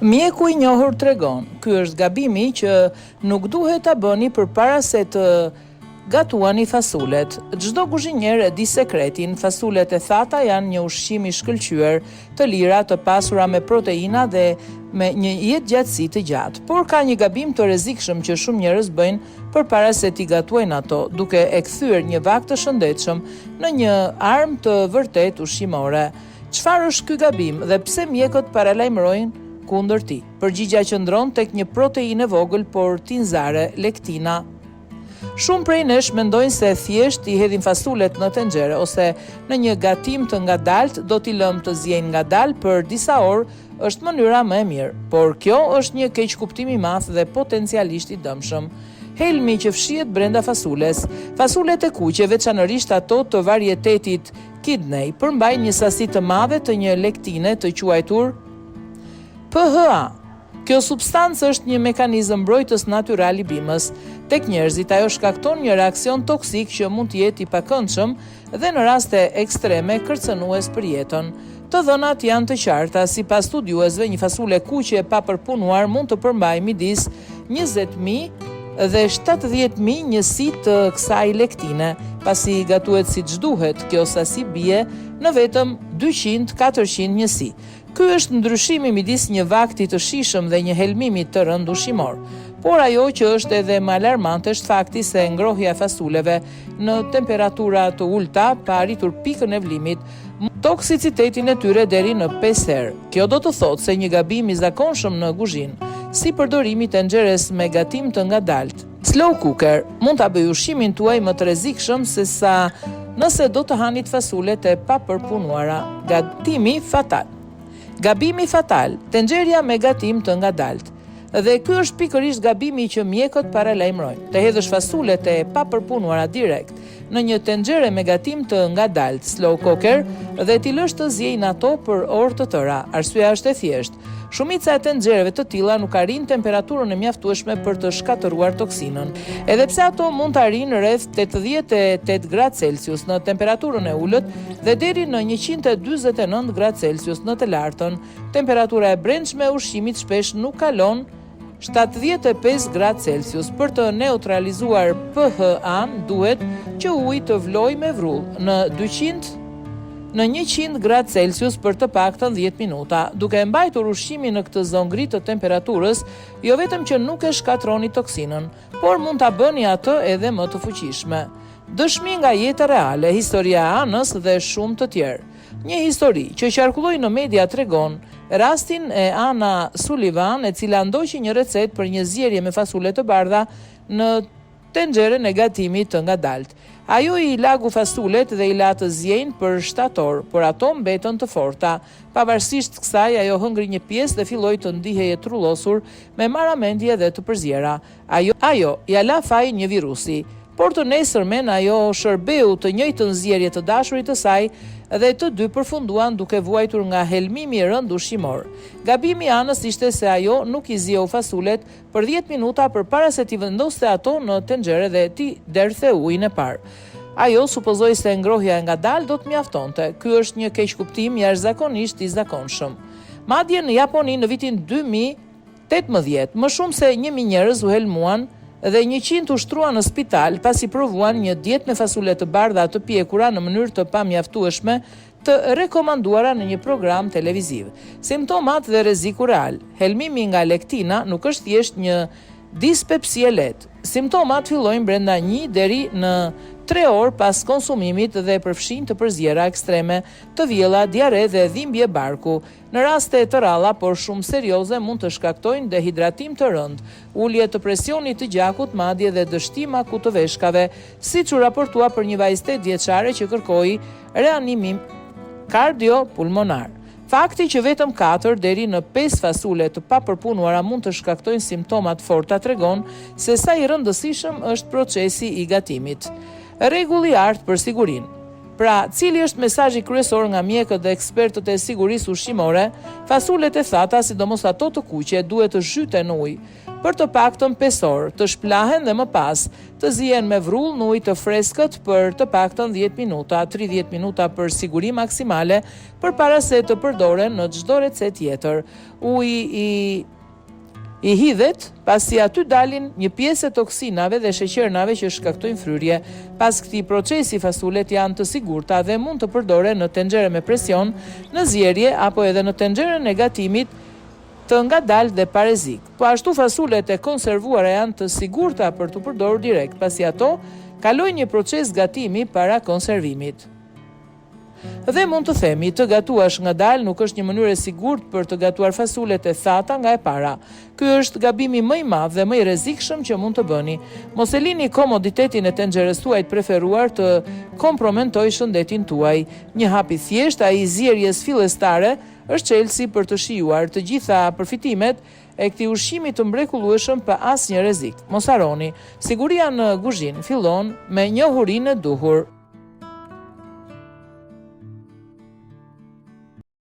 Mjeku i njohur tregon, ky është gabimi që nuk duhet ta bëni përpara se të gatuani fasulet. Çdo kuzhinier e di sekretin, fasulet e thata janë një ushqim i shkëlqyer, të lira, të pasura me proteina dhe me një jetëgjatësi të gjatë. Por ka një gabim të rrezikshëm që shumë njerëz bëjnë përpara se t'i gatuajnë ato, duke e kthyer një vak të shëndetshëm në një armë të vërtet ushqimore. Çfarë është ky gabim dhe pse mjekët paralajmërojnë kundër tij? Përgjigjja qëndron tek një proteinë e vogël por tinzare, lektina. Shumë prej nesh mendojnë se thjesht i hedhin fasulet në tenxhere ose në një gatim të ngadalt do t'i lëmë të zjejnë ngadalë për disa orë është mënyra më e mirë, por kjo është një keqkuptim i madh dhe potencialisht i dëmshëm. Helmi që fshihet brenda fasules. Fasulet e kuqe, veçanërisht ato të varietetit kidney, përmbajnë një sasi të madhe të një lektine të quajtur PHA. Kjo substancë është një mekanizëm mbrojtës natyral i bimës. Tek njerëzit ajo shkakton një reakcion toksik që mund të jetë i pakëndshëm dhe në raste ekstreme kërcënues për jetën. Të dhënat janë të qarta, sipas studiuesve një fasule kuqe e papërpunuar mund të përmbajë midis 20.000 dhe 70.000 njësi të kësaj lektine. Pasi gatuhet siç duhet, kjo sasi bie në vetëm 200-400 njësi. Ky është ndryshimi midis një vakti të shijshëm dhe një helmimi të rënd ushqimor. Por ajo që është edhe më alarmante është fakti se ngrohja e fasuleve në temperatura të ulta pa arritur pikën e vlimit toksicitetin e tyre deri në 5 herë. Kjo do të thotë se një gabim i zakonshëm në kuzhinë, si përdorimi i tenxheres me gatim të ngadalt. Slow cooker mund ta bëjë ushqimin tuaj më të rrezikshëm se sa nëse do të hanit fasulet e papërpunuara. Gatimi fatal. Gabimi fatal, tenxherja me gatim të ngadalt. Dhe ky është pikërisht gabimi që mjekët paralajmërojnë. Të hedhësh fasulet e papërpunuara direkt në një tenxhere me gatim të ngadalt, slow cooker, dhe t'i lësh të zjejnë ato për orë të tëra. Arsyeja është e thjeshtë. Shumica e tenxhereve të tilla nuk arrin temperaturën e mjaftueshme për të shkatëruar toksinën. Edhe pse ato mund të arrijnë rreth 88 gradë Celsius në temperaturën e ulët dhe deri në 149 gradë Celsius në të lartën, temperatura e brendshme e ushqimit shpesh nuk kalon 75 gradë Celsius. Për të neutralizuar pH-an duhet që uji të vlojë me vrull në 100 gradë Celsius për të paktën 10 minuta. Duke mbajtur ushqimin në këtë zonë gri të temperaturës, jo vetëm që nuk e shkatroni toksinën, por mund ta bëni atë edhe më të fuqishme. Dëshmi nga jeta reale, historia e Anës dhe shumë të tjerë. Një histori që qarkulloi në media tregon rastin e Ana Sullivan, e cila ndoqi një recetë për një zjerje me fasule të bardha në tenxherën e gatimit të ngadalt. Ajo i lagu fasulet dhe i la të zjejnë për 7 orë, por ato mbetën të forta. Pavarësisht kësaj, ajo hëngri një pjesë dhe filloi të ndiheje trullosur me marramendje dhe të përzjera. Ajo ja la faj një virusi. Por të nesërmen ajo shërbeu të njëjtën zjerje të dashurit të saj dhe të dy përfunduan duke vuajtur nga helmimi i rënd ushqimor. Gabimi i Anës ishte se ajo nuk i zjeu fasulet për 10 minuta përpara se t'i vendoste ato në tenxhere dhe t'i derdhte ujin e parë. Ajo supozoi se ngrohja e ngadalë do të mjaftonte. Ky është një keqkuptim jashtëzakonisht i zakonshëm. Madje në Japoni në vitin 2018, më shumë se 1000 njerëz u helmuan dhe 100 u shtruan në spital pasi provuan një dietë me fasule të bardha të pjekura në mënyrë të pamjaftueshme të rekomanduara në një program televiziv. Simptomat dhe rreziku real. Helmimi nga lektina nuk është thjesht një dispepsi e lehtë. Simptomat fillojnë brenda 1 deri në 3 orë pas konsumimit dhe përfshin të përzjera ekstreme, të vjella, diare dhe dhimbje barku. Në raste të ralla, por shumë serioze, mund të shkaktojnë dehidratim të rënd, ulje të presionit të gjakut, madje dhe dështim akut të veshkave, siç u raportua për një vajzë 8 vjeçare që kërkoi reanimim kardiopulmonar. Fakti që vetëm 4 deri në 5 fasule të papërpunuara mund të shkaktojnë simptomat forta tregon se sa i rëndësishëm është procesi i gatimit. Rregulli i artë për sigurinë. Pra, cili është mesazhi kryesor nga mjekët dhe ekspertët e sigurisë ushqimore? Fasulet e thata, sidomos ato të kuqe, duhet të zhyten në ujë. për të paktën 5 orë, të shplahen dhe më pas të zihen me vrull në ujë të freskët për të paktën 10 minuta, 30 minuta për siguri maksimale, përpara se të përdoren në çdo recetë tjetër. Uji i hidhet, pasi aty dalin një pjesë e toksinave dhe sheqernave që shkaktojnë fryrje. Pas këtij procesi fasulet janë të sigurta dhe mund të përdoren në tenxhere me presion, në zjerje apo edhe në tenxherën e gatimit të ngadalë dhe pa rrezik. Po ashtu fasulet e konservuara janë të sigurta për të përdorur direkt, pasi ato kalojnë një proces gatimi para konservimit. Dhe mund të themi, të gatuash ngadalë nuk është një mënyrë e sigurt për të gatuar fasulet e thata nga e para. Ky është gabimi më i madh dhe më i rrezikshëm që mund të bëni. Mos e lini komoditetin e tenxherës tuaj të preferuar të komprometoj shëndetin tuaj. Një hap i thjeshtë ai i zjerjes fillestare është çelësi për të shijuar të gjitha përfitimet e këtij ushqimi të mrekullueshëm pa asnjë rrezik. Mos harroni, siguria në kuzhinë fillon me njohurinë e duhur.